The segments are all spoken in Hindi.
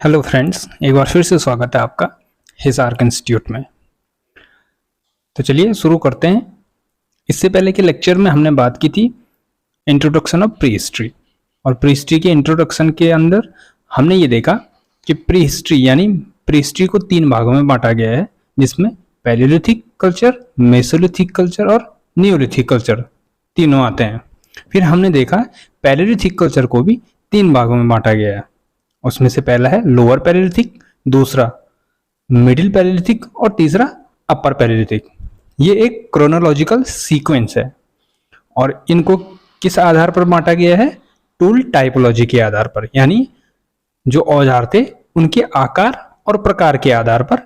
हेलो फ्रेंड्स, एक बार फिर से स्वागत है आपका हिसार्क इंस्टीट्यूट में। तो चलिए शुरू करते हैं। इससे पहले के लेक्चर में हमने बात की थी इंट्रोडक्शन ऑफ प्री हिस्ट्री, और प्री हिस्ट्री के इंट्रोडक्शन के अंदर हमने ये देखा कि प्री हिस्ट्री यानी प्री हिस्ट्री को 3 भागों में बांटा गया है, जिसमें पैलियोलिथिक कल्चर, मेसोलिथिक कल्चर और नियोलिथिक कल्चर तीनों आते हैं। फिर हमने देखा पैलियोलिथिक कल्चर को भी 3 भागों में बांटा गया है। उसमें से पहला है लोअर पैलियोलिथिक, दूसरा मिडिल पैलियोलिथिक और तीसरा अपर पैलियोलिथिक। ये एक क्रोनोलॉजिकल सीक्वेंस है और इनको किस आधार पर बांटा गया है? टूल टाइपोलॉजी के आधार पर, यानी जो औजार थे उनके आकार और प्रकार के आधार पर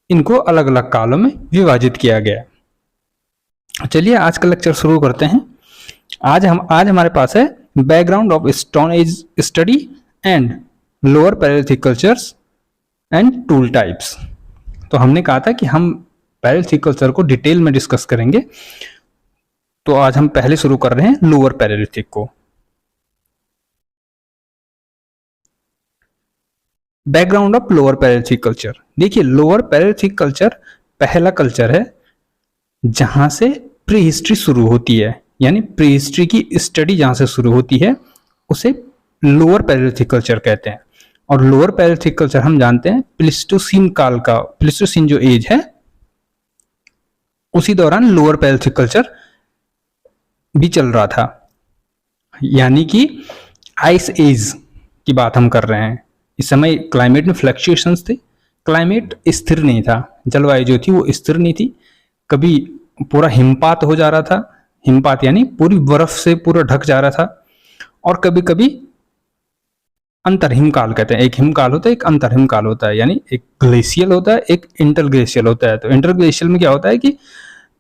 इनको अलग अलग कालों में विभाजित किया गया। चलिए आज का लेक्चर शुरू करते हैं। आज हमारे पास है background of stone age study and lower Palaeolithic cultures and tool types. तो हमने कहा था कि हम पैलियोलिथिक कल्चर को डिटेल में डिस्कस करेंगे, तो आज हम पहले शुरू कर रहे हैं लोअर पैलियोलिथिक को। Background of lower Palaeolithic culture. देखिए, लोअर पैलियोलिथिक कल्चर पहला कल्चर है जहां से प्री हिस्ट्री शुरू होती है, यानी प्री हिस्ट्री की स्टडी जहां से शुरू होती है उसे लोअर पैलियोलिथिक कल्चर कहते हैं। और लोअर पैलियोलिथिक कल्चर हम जानते हैं प्लीस्टोसीन काल का, प्लीस्टोसीन जो एज है उसी दौरान लोअर पैलियोलिथिक कल्चर भी चल रहा था, यानी कि आइस एज की बात हम कर रहे हैं। इस समय क्लाइमेट में फ्लक्चुएशंस थे, क्लाइमेट स्थिर नहीं था, जलवायु जो थी वो स्थिर नहीं थी। कभी पूरा हिमपात हो जा रहा था, हिमपात यानी पूरी बर्फ से पूरा ढक जा रहा था, और कभी कभी अंतर हिमकाल कहते हैं। एक हिमकाल होता है, एक अंतर हिमकाल होता है, यानी एक ग्लेशियल होता है, एक इंटरग्लेशियल होता है। तो इंटरग्लेशियल में क्या होता है कि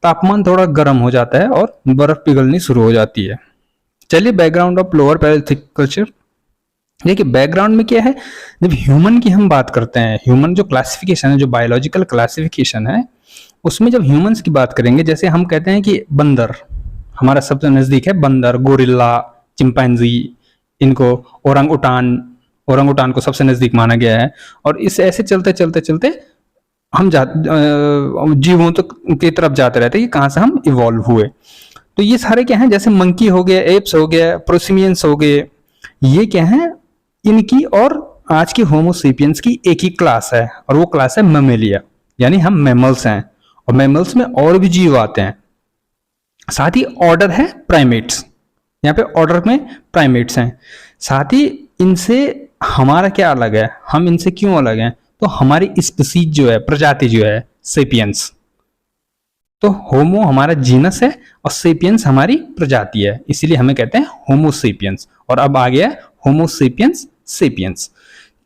तापमान थोड़ा गर्म हो जाता है और बर्फ पिघलनी शुरू हो जाती है। चलिए background of lower Palaeolithic culture. देखिए बैकग्राउंड में क्या है, जब ह्यूमन की हम बात करते हैं, ह्यूमन जो क्लासिफिकेशन है, जो बायोलॉजिकल क्लासिफिकेशन है, उसमें जब ह्यूमंस की बात करेंगे, जैसे हम कहते हैं कि बंदर हमारा सबसे नजदीक है, बंदर, गोरिल्ला, चिंपैंजी, इनको ओरंगुटान को सबसे नजदीक माना गया है। और इस ऐसे चलते चलते चलते हम जीवों की तरफ जाते रहते हैं कि कहाँ से हम इवॉल्व हुए। तो ये सारे क्या हैं, जैसे मंकी हो गए, एप्स हो गए, प्रोसिमियंस हो गए, ये क्या है, इनकी और आज की होमोसेपियंस की एक ही क्लास है, और वो क्लास है मैमेलिया, यानी हम मैमल्स हैं। और मैमल्स में और भी जीव आते हैं। साथ ही ऑर्डर है प्राइमेट्स, यहाँ पे ऑर्डर में प्राइमेट्स हैं। साथ ही इनसे हमारा क्या अलग है, हम इनसे क्यों अलग हैं? तो हमारी स्पीसीज जो है, प्रजाति जो है, सेपियंस। तो होमो हमारा जीनस है और सेपियंस हमारी प्रजाति है, इसीलिए हमें कहते हैं होमोसेपियंस। और अब आ गया होमोसेपियंस सेपियंस।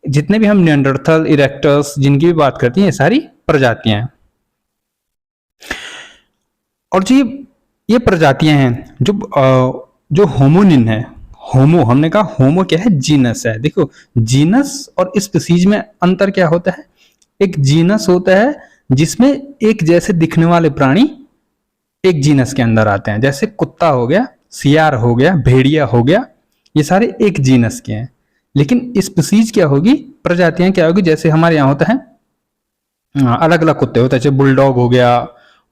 जितने भी हम निएंडरथल, इरेक्टस जिनकी भी बात करते हैं, ये सारी प्रजातियां हैं। और जो ये प्रजातियां हैं, जो होमोनिन है, होमो हमने कहा, होमो क्या है, जीनस है। देखो जीनस और स्पीसीज में अंतर क्या होता है? एक जीनस होता है जिसमें एक जैसे दिखने वाले प्राणी एक जीनस के अंदर आते हैं, जैसे कुत्ता हो गया, सियार हो गया, भेड़िया हो गया, ये सारे एक जीनस के हैं। लेकिन स्पीसीज क्या होगी, प्रजातियां क्या होगी, जैसे हमारे यहाँ होता है अलग अलग कुत्ते होते हैं, जैसे बुलडॉग हो गया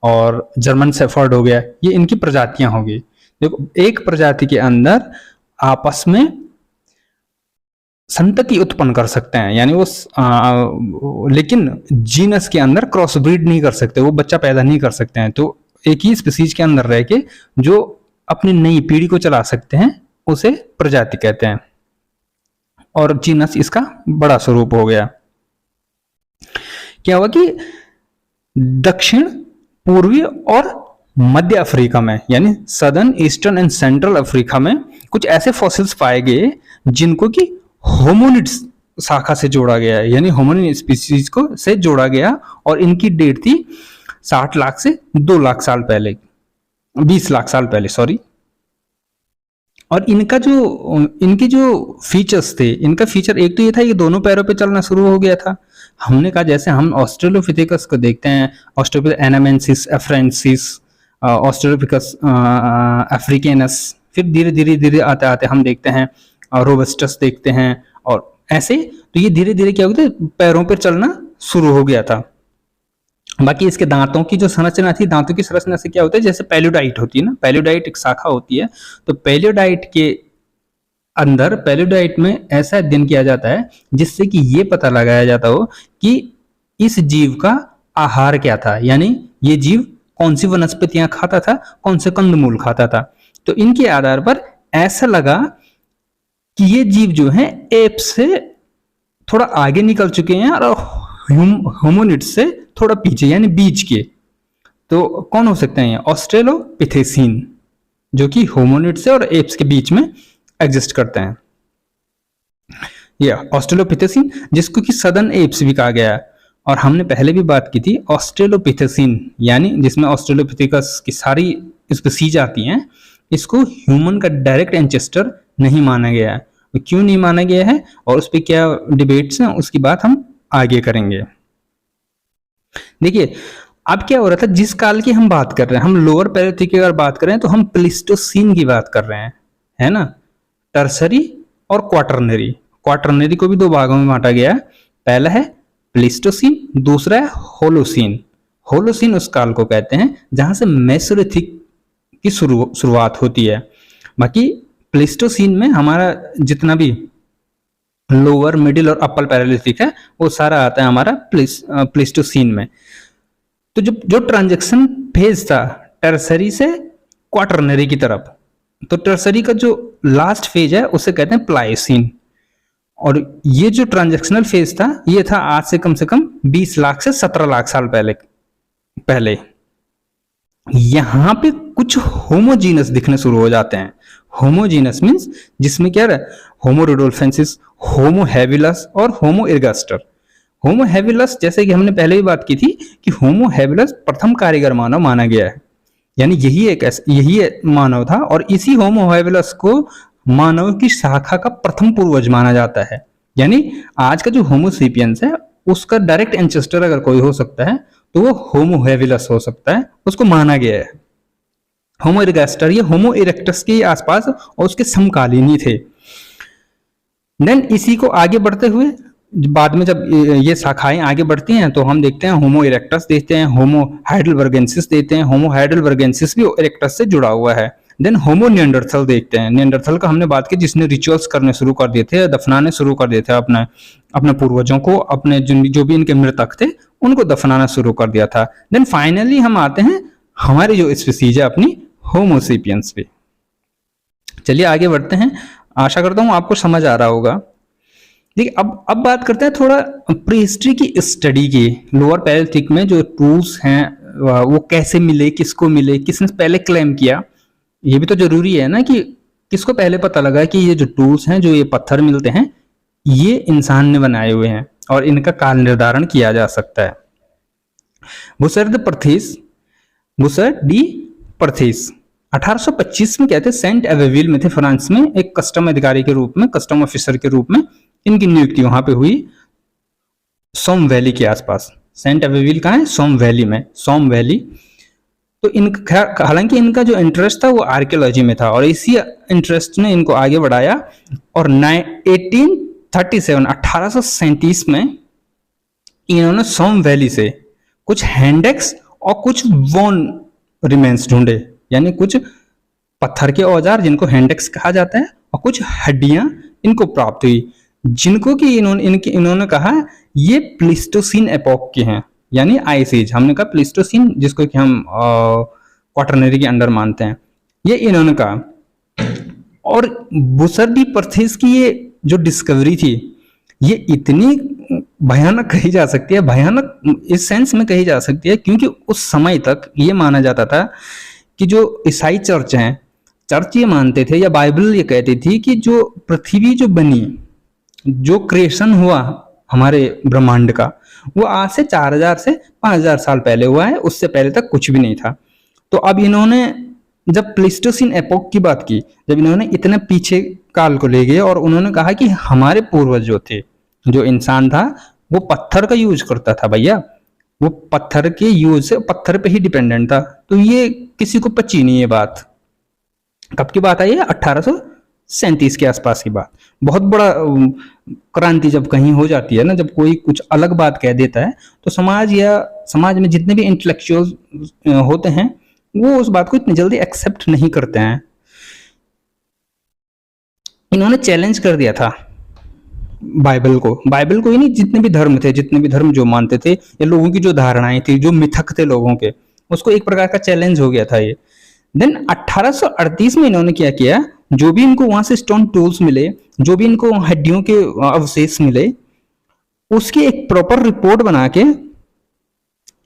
और जर्मन शेफर्ड हो गया, ये इनकी प्रजातियां होगी। देखो एक प्रजाति के अंदर आपस में संतति उत्पन्न कर सकते हैं, यानी वो लेकिन जीनस के अंदर क्रॉस ब्रीड नहीं कर सकते, वो बच्चा पैदा नहीं कर सकते हैं। तो एक ही स्पीसीज के अंदर रह के जो अपनी नई पीढ़ी को चला सकते हैं उसे प्रजाति कहते हैं, और जीनस इसका बड़ा स्वरूप हो गया। क्या हुआ कि दक्षिण पूर्वी और मध्य अफ्रीका में, यानी southern, eastern and central Africa में कुछ ऐसे फॉसिल्स पाए गए जिनको कि होमोनिड शाखा से जोड़ा गया है, यानी होमोनिड स्पीसीज को से जोड़ा गया। और इनकी डेट थी 60 लाख से 2 लाख साल पहले, 20 लाख साल पहले, सॉरी। और इनके जो फीचर्स थे, इनका फीचर एक तो ये था कि दोनों पैरों पे चलना शुरू हो गया था। हमने कहा जैसे हम ऑस्ट्रेलोपिथेकस को देखते हैं, ऑस्ट्रेलोपिथेकस एनामेंसिस, एफ्रेंसिस, ऑस्ट्रेलोपिथेकस अफ्रीकेनस, फिर धीरे धीरे धीरे आते आते हम देखते हैं रोबस्टस देखते हैं, और ऐसे, तो ये धीरे धीरे क्या हो गया, पैरों पर चलना शुरू हो गया था। बाकी इसके दांतों की जो संरचना थी, दांतों की संरचना से क्या होता है, जैसे पैलियोडाइट होती है ना, पैलियोडाइट एक शाखा होती है, तो पैलियोडाइट के अंदर, पैलियोडाइट में ऐसा अध्ययन किया जाता है जिससे कि ये पता लगाया जाता हो कि इस जीव का आहार क्या था, यानी ये जीव कौन सी वनस्पतियां खाता था, कौन से कंदमूल खाता था। तो इनके आधार पर ऐसा लगा कि ये जीव जो है एप से थोड़ा आगे निकल चुके हैं और होमोनिड से थोड़ा पीछे, यानी बीच के। तो कौन हो सकते हैं ये, ऑस्ट्रेलोपिथेसीन, जो कि होमोनिड से और एप्स के बीच में एग्जिस्ट करते हैं। ये ऑस्ट्रेलोपिथेसीन, जिसको कि सदर्न एप्स भी कहा गया है। और हमने पहले भी बात की थी ऑस्ट्रेलोपिथेसीन, यानी जिसमें ऑस्ट्रेलोपिथेकस की सारी स्पीसीज आती हैं, इसको ह्यूमन का डायरेक्ट एंसेस्टर नहीं माना गया है। क्यों नहीं माना गया है और उस पर क्या डिबेट्स हैं, उसकी बात हम आगे करेंगे। देखिए अब क्या हो रहा था, जिस काल की हम बात कर रहे हैं, हम लोअर पैलियोलिथिक की अगर बात करें तो हम प्लीस्टोसीन की बात कर रहे हैं, है ना, टर्सरी और क्वाटरनरी। क्वाटरनरी को भी दो भागों में बांटा गया है, पहला है प्लीस्टोसीन, दूसरा है होलोसीन। होलोसीन उस काल को कहते हैं जहां से मेसोलिथिक की शुरुआत होती है। बाकी प्लीस्टोसीन में हमारा जितना भी लोअर, मिडिल और अपर पैलियोलिथिक है वो सारा आता है हमारा प्लीस्टोसीन में। तो जो ट्रांजैक्शन फेज था टर्सरी से क्वाटरनरी की तरफ, तो टर्सरी का जो लास्ट फेज है उसे कहते हैं प्लाइसीन। और ये जो ट्रांजैक्शनल फेज था ये था आज से कम 20 लाख से 17 लाख साल पहले। यहां पे कुछ होमोजीनस दिखने शुरू हो जाते हैं। होमोजीनस मींस जिसमें क्या है, होमो रुडोल्फेंसिस, होमो हैबिलस और होमो इर्गास्टर। होमो हैबिलस, जैसे कि हमने पहले भी बात की थी कि होमो हैबिलस प्रथम कारीगर मानव माना गया है, यानी यही मानव था। और इसी होमो हैबिलस को मानव की शाखा का प्रथम पूर्वज माना जाता है। यानी आज का जो होमो सेपियंस है उसका डायरेक्ट एंसेस्टर अगर कोई हो सकता है तो वो होमो हैबिलस हो सकता है, उसको माना गया है। होमो इर्गास्टर ये होमो इरेक्टस के आसपास और उसके समकालीन ही थे। देन इसी को आगे बढ़ते हुए बाद में जब ये शाखाएं आगे बढ़ती हैं तो हम देखते हैं होमो इरेक्टस देखते हैं, होमो हाइडेलबर्गेंसिस देखते हैं। होमो हाइडेलबर्गेंसिस भी इरेक्टस से जुड़ा हुआ है। देन होमो निएंडरथल देखते हैं। निएंडरथल का हमने बात की जिसने रिचुअल्स करने शुरू कर दिए थे, दफनाने शुरू कर दिए थे अपने पूर्वजों को, अपने जो भी इनके मृतक थे उनको दफनाना शुरू कर दिया था। देन फाइनली हम आते हैं हमारी जो स्पीसीज है अपनी होमोसेपियंस पे। चलिए आगे बढ़ते हैं, आशा करता हूं आपको समझ आ रहा होगा। देखिए अब बात करते हैं थोड़ा प्रीहिस्ट्री की स्टडी की। लोअर पैलियोलिथिक में जो टूल्स हैं वो कैसे मिले, किसको मिले, किसने पहले क्लेम किया, ये भी तो जरूरी है ना कि किसको पहले पता लगा कि ये जो टूल्स हैं, जो ये पत्थर मिलते हैं, ये इंसान ने बनाए हुए हैं और इनका काल निर्धारण किया जा सकता है। बुसर्ड डी परथेस 1825 में कहते सेंट एवेविल में थे, फ्रांस में, एक कस्टम अधिकारी के रूप में, कस्टम ऑफिसर के रूप में इनकी नियुक्ति वहां पे हुई सोम वैली के आसपास। सेंट एवेविल कहाँ है, सोम वैली में, सोम वैली। तो हालांकि इनका जो इंटरेस्ट था वो आर्कियोलॉजी में था और इसी इंटरेस्ट ने इनको आगे बढ़ाया और 1837 में इन्होंने सोम वैली से कुछ हैंडेक्स और कुछ बोन रिमेन्स ढूंढे, यानी कुछ पत्थर के औजार जिनको हैंडेक्स कहा जाता है और कुछ हड्डियां इनको प्राप्त हुई, जिनको कि इन्होंने कहा ये प्लीस्टोसीन एपोक के हैं, यानी आइस एज। हमने कहा प्लीस्टोसीन जिसको कि हम क्वाटरनरी के अंडर मानते हैं, ये इन्होंने कहा। और बुसर्ड डी परथेस की ये जो डिस्कवरी थी ये इतनी भयानक कही जा सकती है, भयानक इस सेंस में कही जा सकती है क्योंकि उस समय तक ये माना जाता था कि जो ईसाई चर्च हैं, चर्च ये मानते थे या बाइबल ये कहती थी कि जो पृथ्वी जो बनी, जो क्रिएशन हुआ हमारे ब्रह्मांड का, वो आज से 4000 से 5000 साल पहले हुआ है, उससे पहले तक कुछ भी नहीं था। तो अब इन्होंने जब प्लीस्टोसीन एपोक की बात की, जब इन्होंने इतने पीछे काल को ले गए और उन्होंने कहा कि हमारे पूर्वज जो थे, जो इंसान था वो पत्थर का यूज करता था भैया, वो पत्थर के यूज से पत्थर पे ही डिपेंडेंट था। तो ये किसी को पची नहीं है बात। कब की बात आई है, 37 के आसपास की बात। बहुत बड़ा क्रांति जब कहीं हो जाती है ना, जब कोई कुछ अलग बात कह देता है, तो समाज या समाज में जितने भी इंटेलेक्चुअल होते हैं वो उस बात को इतनी जल्दी एक्सेप्ट नहीं करते हैं। इन्होंने चैलेंज कर दिया था बाइबल को ही नहीं, जितने भी धर्म थे, जितने भी धर्म जो मानते थे, या लोगों की जो धारणाएं थी, जो मिथक थे लोगों के, उसको एक प्रकार का चैलेंज हो गया था ये। देन 1838 में इन्होंने क्या किया, जो भी इनको वहां से स्टोन टूल्स मिले, जो भी इनको हड्डियों के अवशेष मिले, उसकी एक प्रॉपर रिपोर्ट बना के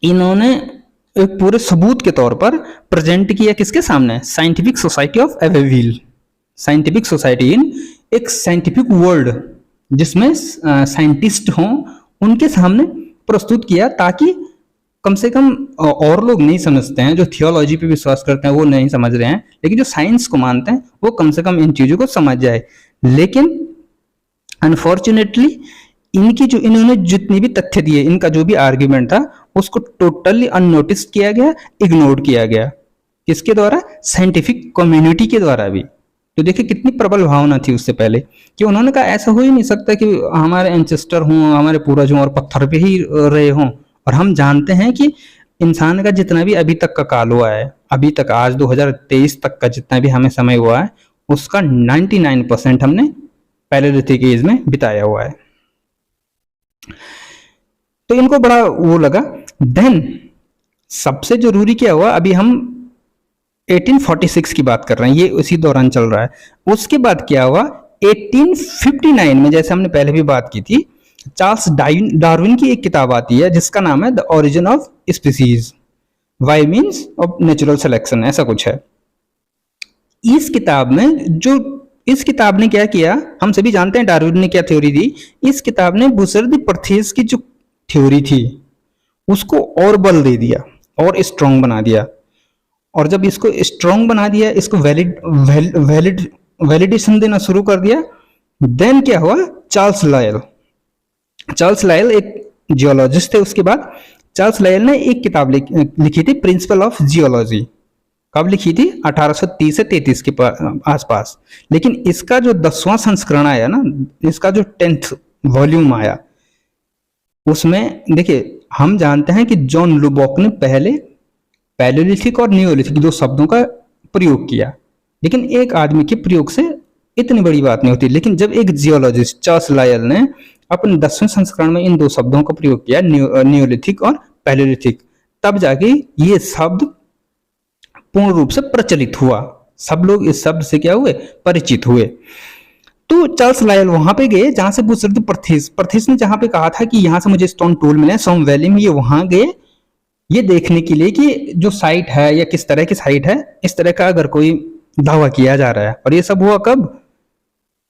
इन्होंने एक पूरे सबूत के तौर पर प्रेजेंट किया किसके सामने, साइंटिफिक सोसाइटी ऑफ एवेविल। साइंटिफिक सोसाइटी इन एक साइंटिफिक वर्ल्ड जिसमें साइंटिस्ट हों, उनके सामने प्रस्तुत किया, ताकि कम से कम और लोग नहीं समझते हैं, जो थियोलॉजी पे विश्वास करते हैं वो नहीं समझ रहे हैं, लेकिन जो साइंस को मानते हैं वो कम से कम इन चीजों को समझ जाए। लेकिन अनफॉर्चुनेटली इन्होंने जितनी भी तथ्य दिए, इनका जो भी आर्ग्यूमेंट था, उसको टोटली अननोटिस किया गया, इग्नोर किया गया। किसके द्वारा, साइंटिफिक कम्युनिटी के द्वारा भी। तो देखिए कितनी प्रबल भावना थी उससे पहले, कि उन्होंने कहा ऐसा हो ही नहीं सकता कि हमारे एंसेस्टर हों, हमारे पूर्वज हों और पत्थर पे ही रहे हों। और हम जानते हैं कि इंसान का जितना भी अभी तक का काल हुआ है, अभी तक आज 2023 तक का जितना भी हमें समय हुआ है, उसका 99% हमने पैलेलिथिक एज में बिताया हुआ है। तो इनको बड़ा वो लगा। देन सबसे जरूरी क्या हुआ, अभी हम 1846 की बात कर रहे हैं, ये उसी दौरान चल रहा है। उसके बाद क्या हुआ, 1859 में, जैसे हमने पहले भी बात की थी, चार्ल्स डार्विन की एक किताब आती है जिसका नाम है the origin of species by means of natural selection, ऐसा कुछ है। इस किताब ने क्या किया, हम सभी जानते हैं डार्विन ने क्या थ्योरी दी। इस किताब ने बुसर्द परथेस की जो थ्योरी थी उसको और बल दे दिया और स्ट्रॉन्ग बना दिया। और जब इसको स्ट्रॉन्ग बना दिया, इसको वैलिडेशन देना शुरू कर दिया, देन क्या हुआ, चार्ल्स लायल एक जियोलॉजिस्ट थे। उसके बाद चार्ल्स लायल ने एक किताब लिखी थी, प्रिंसिपल ऑफ जियोलॉजी। कब लिखी थी, 1830 से 33 के आसपास। लेकिन इसका जो 10वां संस्करण आया ना, इसका जो 10th वॉल्यूम आया, उसमें देखिए हम जानते हैं कि जॉन लुबॉक ने पहले पैलेलिथिक और नियोलिथिक दो शब्दों का प्रयोग किया, लेकिन एक आदमी के प्रयोग से इतनी बड़ी बात नहीं होती। लेकिन जब एक जियोलॉजिस्ट चार्ल्स लायल ने अपने 10वें संस्करण में इन दो शब्दों का प्रयोग किया, नियोलिथिक और पैलेलिथिक, तब जाके ये शब्द पूर्ण रूप से प्रचलित हुआ। सब लोग इस शब्द से क्या हुए, परिचित हुए। तो चार्ल्स लायल वहां पे गए जहां से बुसर्द परथेस ने जहां पे कहा था कि यहां से मुझे स्टोन टूल मिले सोम वैली में, ये वहां गए ये देखने के लिए कि जो साइट है या किस तरह की साइट है, इस तरह का अगर कोई दावा किया जा रहा है। और ये सब हुआ कब,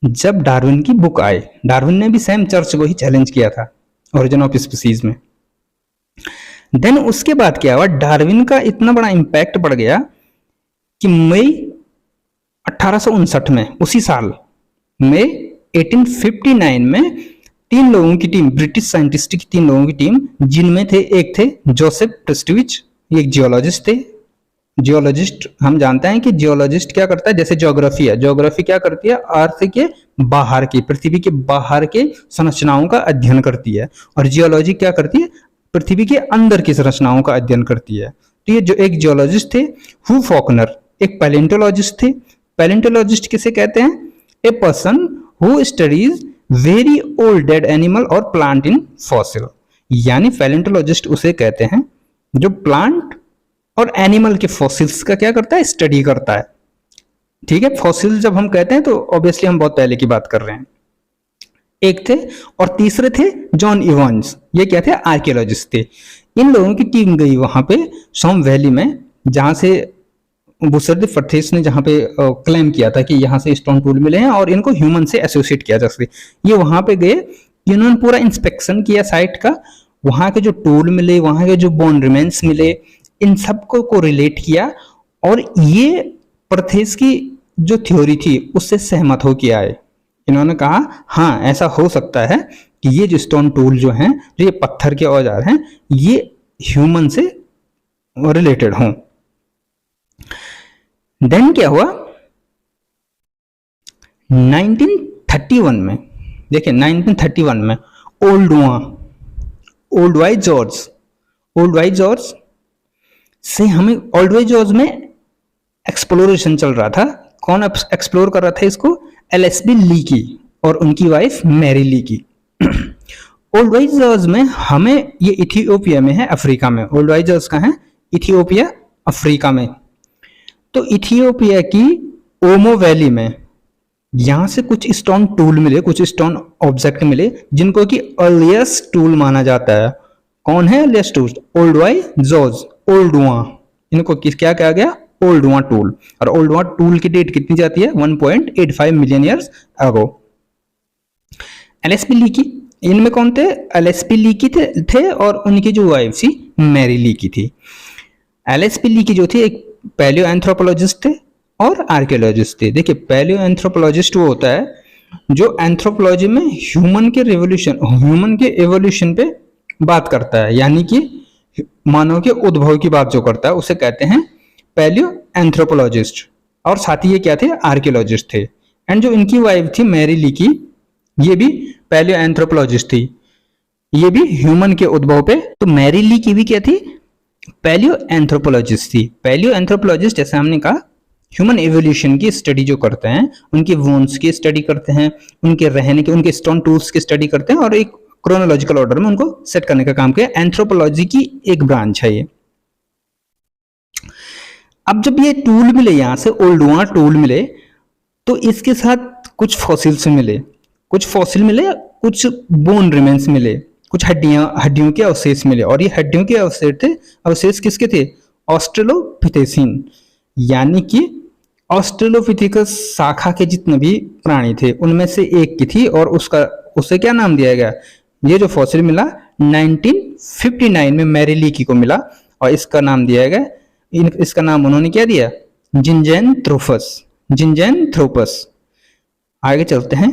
जब डार्विन की बुक आई। डार्विन ने भी सैम चर्च को ही चैलेंज किया था ओरिजिन ऑफ स्पीसीज में। देन उसके बाद क्या हुआ, डार्विन का इतना बड़ा इंपैक्ट पड़ गया कि मई 1859 में, उसी साल में 1859 में, तीन लोगों की टीम, ब्रिटिश साइंटिस्ट की 3 लोगों की टीम, जिनमें थे एक थे जोसेफ प्रेस्टविच, एक जियोलॉजिस्ट थे। जियोलॉजिस्ट हम जानते हैं कि जियोलॉजिस्ट क्या करता है, जैसे ज्योग्राफी है, ज्योग्राफी क्या करती है, अर्थ के बाहर की, पृथ्वी के बाहर के संरचनाओं का अध्ययन करती है। और जियोलॉजी क्या करती है, पृथ्वी के अंदर की संरचनाओं का अध्ययन करती है। तो ये जो एक जियोलॉजिस्ट थे हू फॉकनर, एक पैलेंटोलॉजिस्ट थे। पैलेंटोलॉजिस्ट किसे कहते हैं, a person who studies very old dead animal और प्लांट इन फॉसिल। यानी पैलेंटोलॉजिस्ट उसे कहते हैं जो प्लांट और एनिमल के फॉसिल्स का क्या करता है, स्टडी करता है। ठीक है, फॉसिल जब हम कहते हैं तो ऑब्वियसली हम बहुत पहले की बात कर रहे हैं। एक थे, और तीसरे थे जॉन इवांस, ये क्या थे, आर्कियोलॉजिस्ट थे। इन लोगों की टीम गई वहां पे सोम वैली में, जहां से बुसर्द परथेस ने जहां पे क्लेम किया था कि यहाँ से स्टोन टूल मिले हैं और इनको ह्यूमन से एसोसिएट किया जा सके। ये वहां पे गए, इन्होंने पूरा इंस्पेक्शन किया साइट का, वहां के जो टूल मिले, वहां के जो बोन रिमेन्स मिले, इन सबको को रिलेट किया, और ये परथेस की जो थ्योरी थी उससे सहमत हो के आए। इन्होंने कहा हाँ ऐसा हो सकता है कि ये जो स्टोन टूल जो हैं, जो ये पत्थर के औजार हैं, ये ह्यूमन से रिलेटेड हों। देन क्या हुआ, 1931 में, देखिए 1931 में ओल्ड वाई जॉर्ज से हमें ओल्ड वाई जॉर्ज में एक्सप्लोरेशन चल रहा था। कौन एक्सप्लोर कर रहा था इसको? एलएसबी लीकी और उनकी wife Mary Leakey. Olduvai gorge में हमें, ये इथियोपिया में है, अफ्रीका में। ओल्ड वाई जॉर्ज कहाँ है? इथियोपिया, अफ्रीका में। तो इथियोपिया की ओमो वैली में यहां से कुछ स्टोन टूल मिले, कुछ स्टोन ऑब्जेक्ट मिले जिनको कि अर्लिएस्ट टूल माना जाता है। कौन है earliest tool? Olduvai Gorge, Oldowan. इनको क्या कहा गया? Oldowan tool. और ओल्डुआ टूल की डेट कितनी जाती है? 1.85 million years ago. LSB Leakey, इनमें कौन थे? एलएसपी लीकी थे और उनकी जो वाइफ थी मैरी लीकी थी। एलएसपी लीकी जो थे एक पैलियो एंथ्रोपोलॉजिस्ट थे और आर्कियोलॉजिस्ट थे। देखिए पैलियो एंथ्रोपोलॉजिस्ट वो होता है जो एंथ्रोपोलॉजी में ह्यूमन के एवोल्यूशन पे बात करता है, यानी कि मानव के उद्भव की बात जो करता है उसे कहते हैं पैलियो एंथ्रोपोलॉजिस्ट। और साथ ही ये क्या थे? आर्कियोलॉजिस्ट थे। एंड जो इनकी वाइफ थी मैरी लीकी, ये भी पैलियो एंथ्रोपोलॉजिस्ट थी, ये भी ह्यूमन के उद्भव पे। तो मैरी लीकी भी क्या थी? पैलियो एंथ्रोपोलॉजिस्ट थी। पैलियो एंथ्रोपोलॉजिस्ट जैसे हमने कहा ह्यूमन एवोल्यूशन की स्टडी जो करते हैं, उनके वोन्स की स्टडी करते हैं, उनके रहने की, उनके स्टोन टूल्स की स्टडी करते हैं और एक क्रोनोलॉजिकल ऑर्डर में उनको सेट करने का काम किया। एंथ्रोपोलॉजी की एक ब्रांच है ये। अब जब ये टूल मिले, यहां से ओल्डुआ टूल मिले, तो इसके साथ कुछ फॉसिल्स मिले, कुछ बोन रिमेन्स मिले, कुछ हड्डियों के अवशेष मिले। और ये हड्डियों के अवशेष किसके थे? ऑस्ट्रेलोपिथेसीन, यानी कि ऑस्ट्रेलोपिथेकस शाखा के जितने भी प्राणी थे उनमें से एक की थी। और उसे क्या नाम दिया गया? ये जो फॉसिल मिला 1959 में मैरी लीकी को मिला और इसका नाम दिया गया, इसका नाम उन्होंने क्या दिया? जिंजैंथ्रोपस। आगे चलते हैं।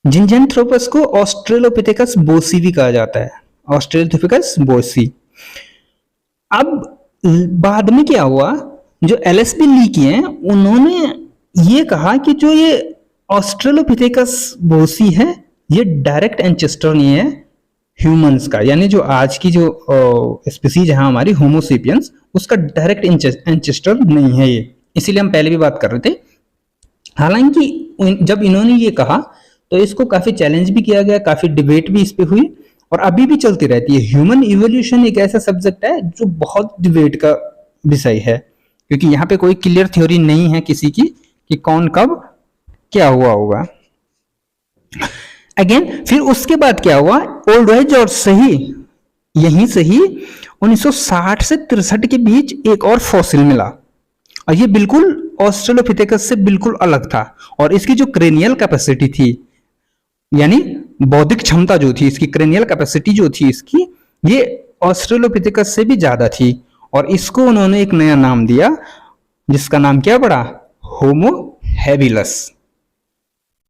जिंजैंथ्रोपस को ऑस्ट्रेलोपिथेकस बोसी भी कहा जाता है, ऑस्ट्रेलोपिथेकस बोसी। अब बाद में क्या हुआ? जो एलएसबी लीकी हैं उन्होंने ये कहा कि जो ये ऑस्ट्रेलोपिथेकस बोसी है ये डायरेक्ट एंसेस्टर नहीं है ह्यूमंस का, यानी जो आज की जो स्पीसीज है हमारी होमोसेपियंस, उसका डायरेक्ट एंसेस्टर नहीं है ये। इसीलिए हम पहले भी बात कर रहे थे। हालांकि जब इन्होंने ये कहा तो इसको काफी चैलेंज भी किया गया, काफी डिबेट भी इस पे हुई और अभी भी चलती रहती है। ह्यूमन इवोल्यूशन एक ऐसा सब्जेक्ट है जो बहुत डिबेट का विषय है, क्योंकि यहाँ पे कोई क्लियर थ्योरी नहीं है किसी की कि कौन कब क्या हुआ होगा। अगेन फिर उसके बाद क्या हुआ? ओल्ड वाई जॉर्ज से ही, यहीं से ही 1960 से 63 के बीच एक और फॉसिल मिला और ये बिल्कुल ऑस्ट्रेलोपिथेकस से बिल्कुल अलग था। और इसकी जो क्रेनियल कैपेसिटी थी, यानी बौद्धिक क्षमता जो थी, इसकी क्रेनियल कैपेसिटी जो थी इसकी, ये ऑस्ट्रेलोपिथेकस से भी ज्यादा थी। और इसको उन्होंने एक नया नाम दिया जिसका नाम क्या पड़ा? होमो हैबिलस,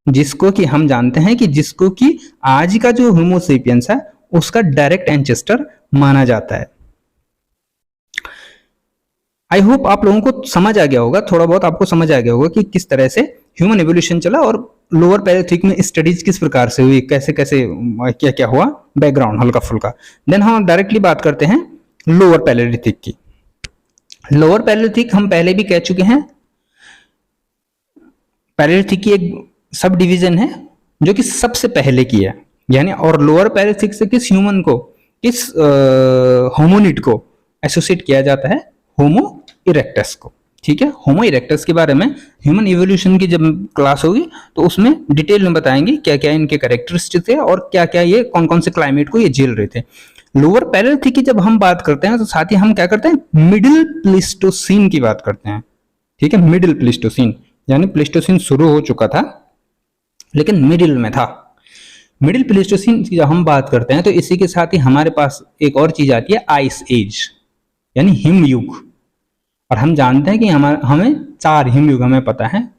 जिसको कि हम जानते हैं कि जिसको कि आज का जो होमोसेपियंस है उसका डायरेक्ट एंसेस्टर माना जाता है। आई होप आप लोगों को समझ आ गया होगा, थोड़ा बहुत आपको समझ आ गया होगा कि किस तरह से ह्यूमन एवोल्यूशन चला और लोअर पैलेथिक में स्टडीज किस प्रकार से हुई, कैसे कैसे क्या क्या हुआ, बैकग्राउंड हल्का फुल्का। देन हम डायरेक्टली बात करते हैं लोअर पैलेथिक की। लोअर पैलेथिक हम पहले भी कह चुके हैं, पैलेथिक की एक सब डिवीजन है जो कि सबसे पहले की है, यानी और लोअर पैलेथिक से किस ह्यूमन को, किस होमोनिड को एसोसिएट किया जाता है? होमो इरेक्टस को। ठीक है, होमो इरेक्टस के बारे में ह्यूमन इवोल्यूशन की जब क्लास होगी तो उसमें डिटेल में बताएंगे क्या क्या इनके कैरेक्टरिस्टिक्स थे और क्या क्या ये कौन कौन से क्लाइमेट को ये झेल रहे थे। लोअर पैलेथिक की जब हम बात करते हैं तो साथ ही हम क्या करते हैं? मिडिल प्लीस्टोसीन की बात करते हैं। ठीक है, मिडिल प्लीस्टोसीन, यानी प्लीस्टोसीन शुरू हो चुका था लेकिन मिडिल में था। मिडिल प्लीस्टोसीन की जब हम बात करते हैं तो इसी के साथ ही हमारे पास एक और चीज आती है, आइस एज, यानी हिमयुग। और हम जानते हैं कि हमें 4 हिमयुग हमें पता है,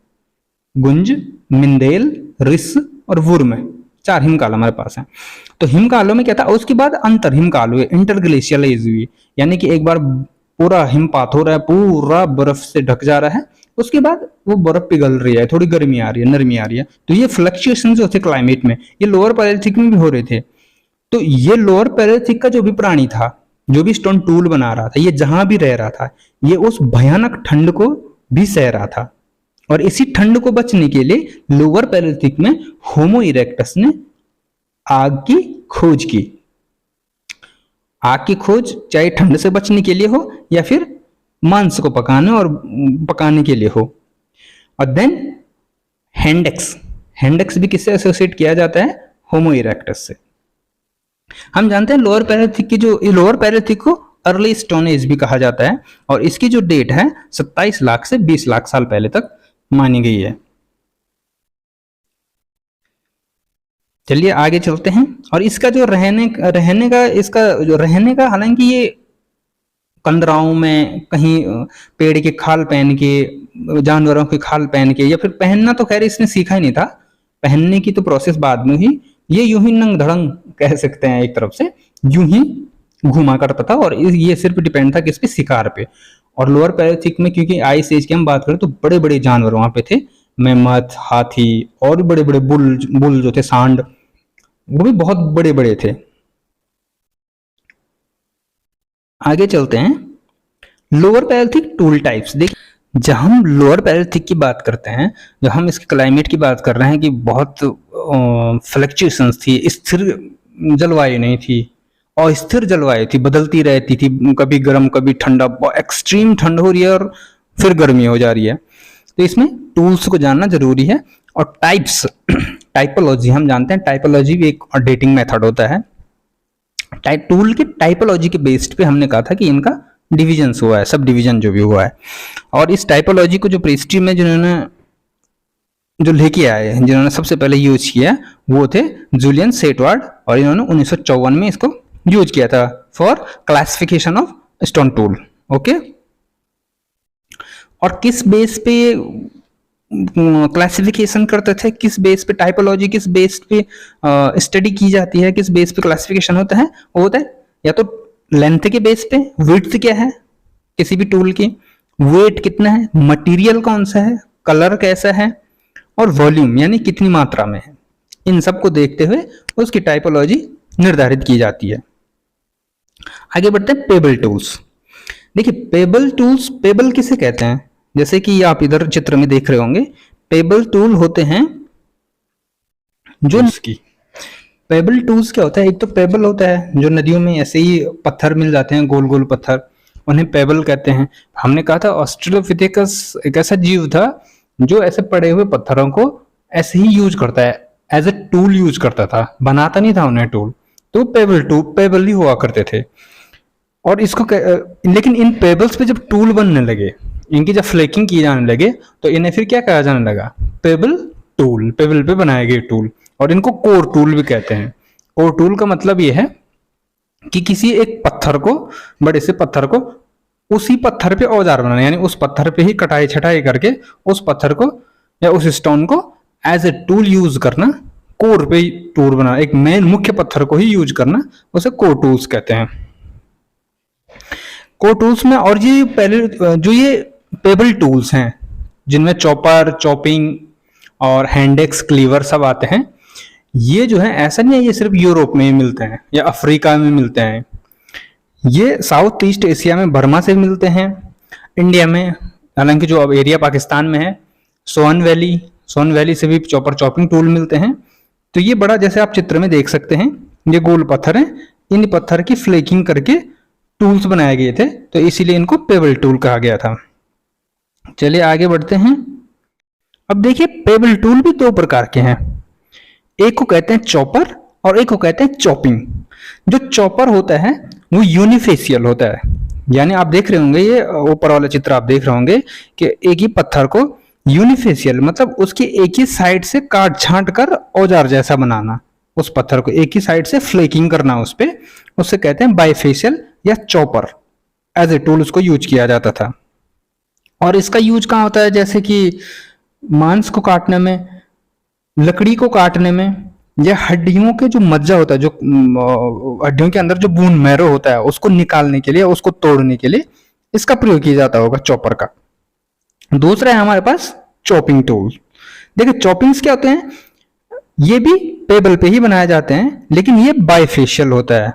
गुंज, मिंदेल, रिस और वुर्म, 4 हिमकाल हमारे पास हैं। तो हिमकालों में क्या था? उसके बाद अंतर हिमकाल हुए, इंटरग्लेशियल एज हुई, यानी कि एक बार पूरा हिमपात हो रहा है, पूरा बर्फ से ढक जा रहा है, उसके बाद वो बर्फ पिघल रही है, थोड़ी गर्मी आ रही है, नरमी आ रही है। तो ये फ्लक्चुएशन जो थे क्लाइमेट में, ये लोअर पैलेथिक में भी हो रहे थे। तो ये लोअर पैलेथिक का जो भी प्राणी था, जो भी स्टोन टूल बना रहा था, ये जहां भी रह रहा था, ये उस भयानक ठंड को भी सह रहा था। और इसी ठंड को बचने के लिए लोअर पैलेथिक में होमो इरेक्टस ने आग की खोज की। आग की खोज चाहे ठंड से बचने के लिए हो या फिर मांस को पकाने के लिए हो। और देन हैंडेक्स भी किससे एसोसिएट किया जाता है? होमो इरेक्टस से। हम जानते हैं लोअर पैलेथिक को अर्ली स्टोन एज भी कहा जाता है, और इसकी जो डेट है 27 लाख से 20 लाख साल पहले तक मानी गई है। चलिए आगे चलते हैं। और इसका जो रहने का हालांकि ये कंदराओं में कहीं पेड़ के खाल पहन के, जानवरों के खाल पहन के, या फिर पहनना तो खैर इसने सीखा ही नहीं था, पहनने की तो प्रोसेस बाद में हुई। ये यूं ही नंग धड़ंग कह सकते हैं, एक तरफ से यूं ही घुमा करता था, और ये सिर्फ डिपेंड था किस पे? शिकार पे। और लोअर पैलेथिक में क्योंकि आइस एज की हम बात करें तो बड़े बड़े जानवर वहां पे थे, मेमथ, हाथी, और बड़े बड़े बुल जो थे, सांड, वो भी बहुत बड़े बड़े थे। आगे चलते हैं। Lower Palaeolithic tool types. देखिए, जब हम लोअर पैलेथिक की बात करते हैं, जब हम इसके क्लाइमेट की बात कर रहे हैं कि बहुत फ्लक्चुएशंस थी, स्थिर जलवायु नहीं थी, और स्थिर जलवायु थी, बदलती रहती थी, कभी गर्म कभी ठंडा, एक्सट्रीम ठंड हो रही है और फिर गर्मी हो जा रही है। तो इसमें टूल्स को जानना जरूरी है। और टाइपोलॉजी हम जानते हैं, टाइपोलॉजी भी एक डेटिंग मेथड होता है। टूल के टाइपोलॉजी के बेस्ड पे हमने कहा था कि इनका डिवीजन हुआ है, सब डिवीजन जो भी हुआ है। और इस टाइपोलॉजी को जो प्रेस्टी में जो लेके आए, जिन्होंने सबसे पहले यूज किया, वो थे जूलियन सेटवार्ड, और इन्होंने 1954 में इसको यूज किया था for classification of stone tool. Okay, और किस बेस पे क्लासिफिकेशन करते थे, किस बेस पे टाइपोलॉजी, किस बेस पे स्टडी की जाती है, किस बेस पे क्लासिफिकेशन होता है? वो होता है या तो लेंथ के बेस पे, विड्थ क्या है किसी भी टूल की, वेट कितना है, मटेरियल कौन सा है, कलर कैसा है, और वॉल्यूम यानी कितनी मात्रा में है। इन सब को देखते हुए उसकी टाइपोलॉजी निर्धारित की जाती है। आगे बढ़ते हैं पेबल टूल्स। देखिए, पेबल किसे कहते हैं? जैसे कि आप इधर चित्र में देख रहे होंगे, पेबल टूल होते हैं जो पेबल टूल्स क्या होता है? एक तो पेबल होता है जो नदियों में ऐसे ही पत्थर मिल जाते हैं, गोल गोल पत्थर, उन्हें पेबल कहते हैं। हमने कहा था ऑस्ट्रेलोपिथेकस एक ऐसा जीव था जो ऐसे पड़े हुए पत्थरों को ऐसे ही यूज करता है, एज ए टूल यूज करता था, बनाता नहीं था उन्हें टूल, तो पेबल ही हुआ करते थे। और लेकिन इन पेबल्स पे जब टूल बनने लगे, इनकी जब फ्लेकिंग की जाने लगे, तो इन्हें फिर क्या कहा जाने लगा? पेबल पे बनाए गए टूल। और इनको कोर टूल भी कहते हैं। कोर टूल का मतलब ये है कि किसी एक पत्थर को, बड़े से पत्थर को, उसी पत्थर पे औजार बनाना, यानी उस पत्थर पे ही कटाई छटाई करके उस पत्थर को या उस स्टोन को एज ए टूल यूज करना, कोर पे टूल बनाना, एक मेन मुख्य पत्थर को ही यूज करना, उसे कोर टूल्स कहते हैं। कोर टूल्स में, और ये पहले जो ये पेबल टूल्स हैं जिनमें चॉपर, चॉपिंग और हैंडेक्स, क्लीवर सब आते हैं, ये जो है ऐसा नहीं है ये सिर्फ यूरोप में ही मिलते हैं या अफ्रीका में मिलते हैं। ये साउथ ईस्ट एशिया में बर्मा से मिलते हैं, इंडिया में, हालांकि जो अब एरिया पाकिस्तान में है, सोन वैली से भी चॉपर चॉपिंग टूल मिलते हैं। तो ये बड़ा, जैसे आप चित्र में देख सकते हैं, ये गोल पत्थर हैं, इन पत्थर की फ्लेकिंग करके टूल्स बनाए गए थे, तो इसीलिए इनको पेबल टूल कहा गया था। चलिए आगे बढ़ते हैं। अब देखिए, पेबल टूल भी दो प्रकार के हैं, एक को कहते हैं चॉपर और एक को कहते हैं चॉपिंग। जो चॉपर होता है वो यूनिफेशियल होता है, यानी आप देख रहे होंगे, ये ऊपर वाला चित्र आप देख रहे होंगे कि एक ही पत्थर को यूनिफेशियल मतलब उसकी एक ही साइड से काट छांट कर औजार जैसा बनाना, उस पत्थर को एक ही साइड से फ्लेकिंग करना उस पे, उससे कहते हैं बाइफेशियल या चॉपर। एज ए टूल उसको यूज किया जाता था। और इसका यूज कहाँ होता है? जैसे कि मांस को काटने में, लकड़ी को काटने में, या हड्डियों के जो मज्जा होता है, जो हड्डियों के अंदर जो बोन मैरो होता है, उसको निकालने के लिए, उसको तोड़ने के लिए इसका प्रयोग किया जाता होगा चॉपर का। दूसरा है हमारे पास चॉपिंग टूल। देखिए चॉपिंग्स क्या होते हैं, ये भी टेबल पे ही बनाए जाते हैं, लेकिन ये बाइफेशियल होता है।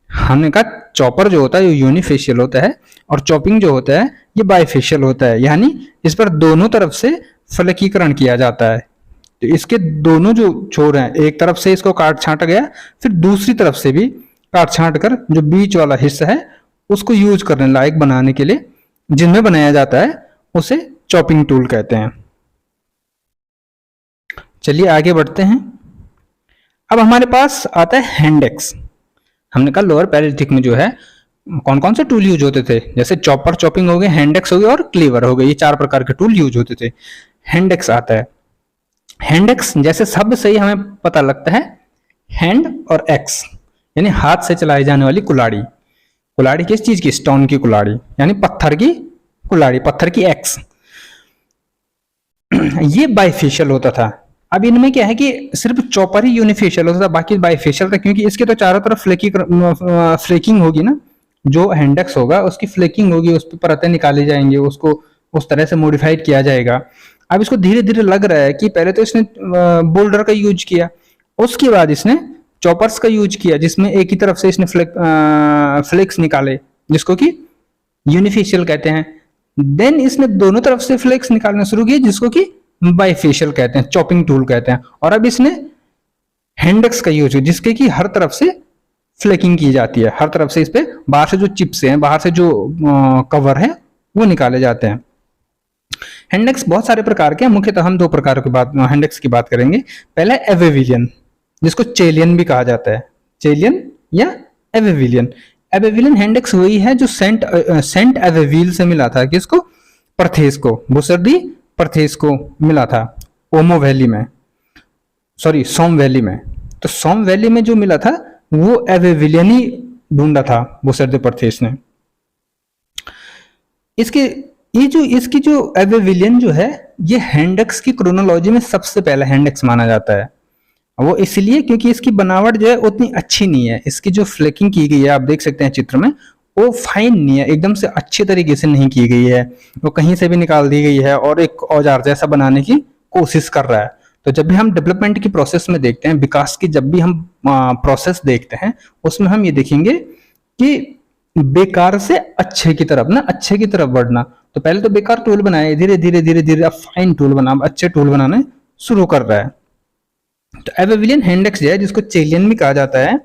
हमने कहा चॉपर जो होता है ये यूनिफेशियल होता है और चॉपिंग जो होता है ये बाइफेशियल होता है, यानी इस पर दोनों तरफ से फलकीकरण किया जाता है। तो इसके दोनों जो छोर हैं, एक तरफ से इसको काट छांटा गया, फिर दूसरी तरफ से भी काट छांट कर जो बीच वाला हिस्सा है उसको यूज करने लायक बनाने के लिए जिनमें बनाया जाता है उसे चॉपिंग टूल कहते हैं। चलिए आगे बढ़ते हैं। अब हमारे पास आता है हैंड एक्स। हमने कहा लोअर पैलेलिथिक में जो है कौन कौन से टूल यूज होते थे, जैसे चॉपर चॉपिंग हो गए, हैंड एक्स हो गए और क्लीवर हो गए, ये 4 प्रकार के टूल यूज होते थे। हैंड एक्स आता है। हैंड एक्स जैसे शब्द से ही हमें पता लगता है, हैंड और एक्स यानी हाथ से चलाई जाने वाली कुल्हाड़ी। कुल्हाड़ी किस चीज की, स्टोन की कुल्हाड़ी, यानी पत्थर की कुल्हाड़ी, पत्थर की एक्स। ये बाइफेशियल होता था। अब इनमें क्या है कि सिर्फ चॉपर ही यूनिफेशियल होता था, बाकी बाइफेशियल था, क्योंकि इसके तो चारों तरफ फ्लेकिंग होगी ना, जो हैंडेक्स होगा उसकी फ्लेकिंग होगी, उस पर परतें निकाली जाएंगी, उसको उस तरह से मॉडिफाइड किया जाएगा। अब इसको धीरे धीरे लग रहा है कि पहले तो इसने बोल्डर का यूज किया, उसके बाद इसने चॉपर्स का यूज किया जिसमें एक ही तरफ से इसने फ्लेक्स निकाले जिसको कि यूनिफेशियल कहते हैं। देन इसने दोनों तरफ से फ्लेक्स निकालना शुरू किए जिसको कि बाइफेशियल कहते हैं, चॉपिंग टूल कहते हैं। और अब इसने हैंडेक्स का यूज किया जिसके कि हर तरफ से फ्लेकिंग की जाती है, हर तरफ से इस पे बाहर से जो चिप्स हैं, बाहर से जो कवर है वो निकाले जाते हैं। हैंडेक्स बहुत सारे प्रकार के हैं, मुख्यतः हम 2 प्रकार की बात हैंडेक्स की बात करेंगे। पहला एवेविलियन, जिसको चेलियन भी कहा जाता है, चेलियन या एवेविलियन। एवेविलियन हैंडेक्स वही है जो सेंट एवेविल से मिला था, किसको, परथेस को, बुसर्दी परथेस को मिला था ओमो वैली में, सॉरी सोम वैली में। तो सोम वैली में जो मिला था वो एवेविलियन ही ढूंढा था बुसर्दी परथेस ने। इसकी जो एवेविलियन जो है ये हैंडेक्स की क्रोनोलॉजी में सबसे पहला हैंडेक्स माना जाता है। वो इसलिए क्योंकि इसकी बनावट जो है उतनी अच्छी नहीं है, इसकी जो फ्लेकिंग की गई है आप देख सकते हैं चित्र में, वो फाइन नहीं है, एकदम से अच्छे तरीके से नहीं की गई है, वो कहीं से भी निकाल दी गई है और एक औजार जैसा बनाने की कोशिश कर रहा है। तो जब भी हम डेवलपमेंट की प्रोसेस में देखते हैं, विकास की जब भी हम प्रोसेस देखते हैं, उसमें हम ये देखेंगे कि बेकार से अच्छे की तरफ ना, अच्छे की तरफ बढ़ना। तो पहले तो बेकार टूल बनाए, धीरे धीरे धीरे धीरे अब फाइन टूल बना, अच्छे टूल बनाने शुरू कर रहा है। तो एवेविलियन हैंडेक्स जो है जिसको चेलियन भी कहा जाता है,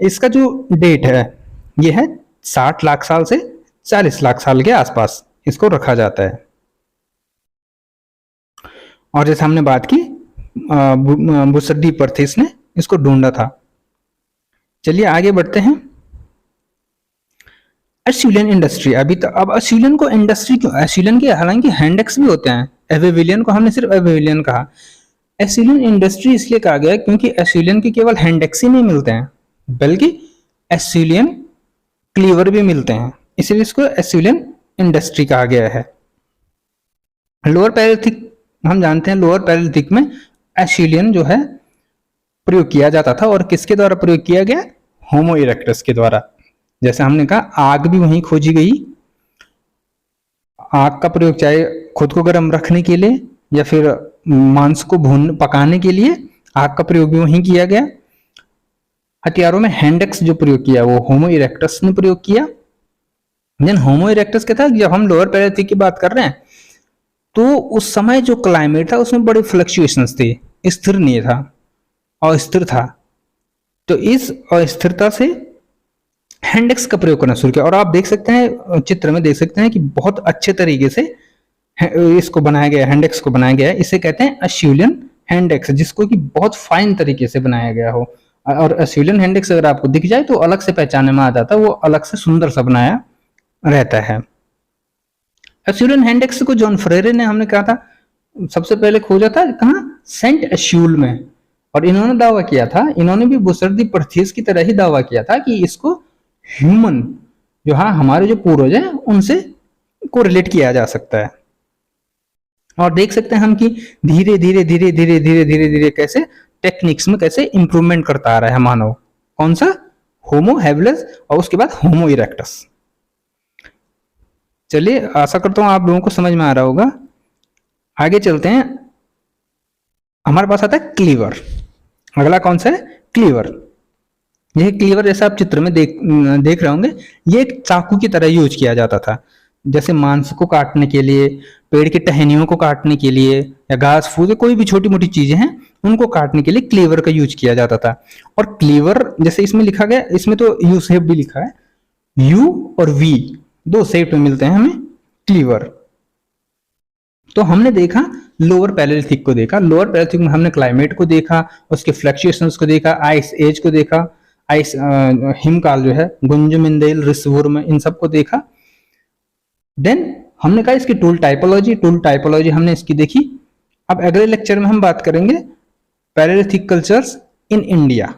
इसका जो डेट है ये है 60 लाख साल से 40 लाख साल के आसपास इसको रखा जाता है। और जैसे हमने बात की बुसर्दी परथेस ने इसको ढूंढा था। चलिए आगे बढ़ते हैं। एस्यूलियन इंडस्ट्री, अभी तो अब एस्यूलियन को इंडस्ट्री क्यों, एस्यूलियन के हालांकि हैंडेक्स भी होते हैं, एवेविलियन को हमने सिर्फ एवेविलियन कहा। एस्यूलियन इंडस्ट्री इसलिए कहा गया क्योंकि एस्यूलियन के केवल हैंडेक्स ही नहीं मिलते हैं बल्कि एस्यूलियन क्लीवर भी मिलते हैं, इसलिए इसको एस्यूलियन इंडस्ट्री कहा गया है। लोअर पैलेलिथिक हम जानते हैं, लोअर पैलेलिथिक में एस्यूलियन जो है प्रयोग किया जाता था और किसके द्वारा प्रयोग किया गया, होमो इरेक्टस के द्वारा। जैसे हमने कहा आग भी वहीं खोजी गई, आग का प्रयोग चाहे खुद को गर्म रखने के लिए या फिर मांस को पकाने के लिए आग का प्रयोग भी वहीं किया गया। हथियारों में हैंडेक्स जो प्रयोग किया वो होमो इरेक्टस ने प्रयोग किया। देन होमो इरेक्टस के था, जब हम लोअर पैलेलिथिक की बात कर रहे हैं तो उस समय जो क्लाइमेट था उसमें बड़ी फ्लक्चुएशंस थी, स्थिर नहीं था, अस्थिर था। तो इस अस्थिरता से हैंडेक्स का प्रयोग करना शुरू किया। और आप देख सकते हैं चित्र में देख सकते हैं कि बहुत अच्छे तरीके से इसको बनाया गया, हैंडेक्स को बनाया गया है। इसे कहते हैं एस्यूलियन हैंडेक्स, जिसको कि बहुत फाइन तरीके से बनाया गया हो। और एस्यूलियन हैंडेक्स अगर आपको दिख जाए तो अलग से पहचानने में आ जाता है, वो अलग से सुंदर सा बनाया रहता है। एस्यूलियन हैंडेक्स को जॉन फ्रेरे ने, हमने कहा था, सबसे पहले खोजा था कहाँ, सेंट एस्यूल में। और इन्होंने दावा किया था, इन्होंने भी बुसर्दी परथेस की तरह ही दावा किया था कि इसको ह्यूमन जो हाँ हमारे जो पूर्वज हैं उनसे कोरिलेट किया जा सकता है। और देख सकते हैं हम कि धीरे धीरे धीरे धीरे धीरे धीरे धीरे कैसे टेक्निक्स में कैसे इंप्रूवमेंट करता आ रहा है मानव। कौन सा, होमो हैबिलिस और उसके बाद होमो इरेक्टस। चलिए, आशा करता हूँ आप लोगों को समझ में आ रहा होगा। आगे चलते हैं। हमारे पास आता है क्लीवर। अगला कौन सा है? क्लीवर। यह क्लीवर जैसा आप चित्र में देख रहे होंगे, ये एक चाकू की तरह यूज किया जाता था। जैसे मांस को काटने के लिए, पेड़ की टहनियों को काटने के लिए, या घास फूस, कोई भी छोटी मोटी चीजें हैं उनको काटने के लिए क्लीवर का यूज किया जाता था। और क्लीवर जैसे इसमें लिखा गया, इसमें तो यू शेप भी लिखा है, यू और वी दो शेप में मिलते हैं हमें क्लीवर। तो हमने देखा लोअर पैलेलिथिक को देखा। लोअर पैलेलिथिक में हमने क्लाइमेट को देखा, उसके फ्लक्चुएशंस को देखा, आइस एज को देखा, आइस हिमकाल जो है, गुंजमिंदेल, रिसवुर्म, इन सब को देखा। देन हमने कहा इसकी टूल टाइपोलॉजी हमने इसकी देखी। अब अगले लेक्चर में हम बात करेंगे पैलेलिथिक कल्चर्स इन इंडिया।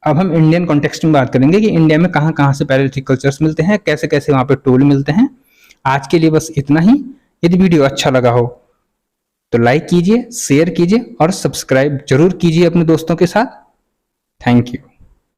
अब हम इंडियन कॉन्टेक्स्ट में बात करेंगे कि इंडिया में कहाँ कहाँ से पैलेलिथिक कल्चर्स मिलते हैं, कैसे कैसे वहाँ पे टूल मिलते हैं। आज के लिए बस इतना ही। यदि वीडियो अच्छा लगा हो तो लाइक कीजिए, शेयर कीजिए और सब्सक्राइब जरूर कीजिए अपने दोस्तों के साथ। Thank you.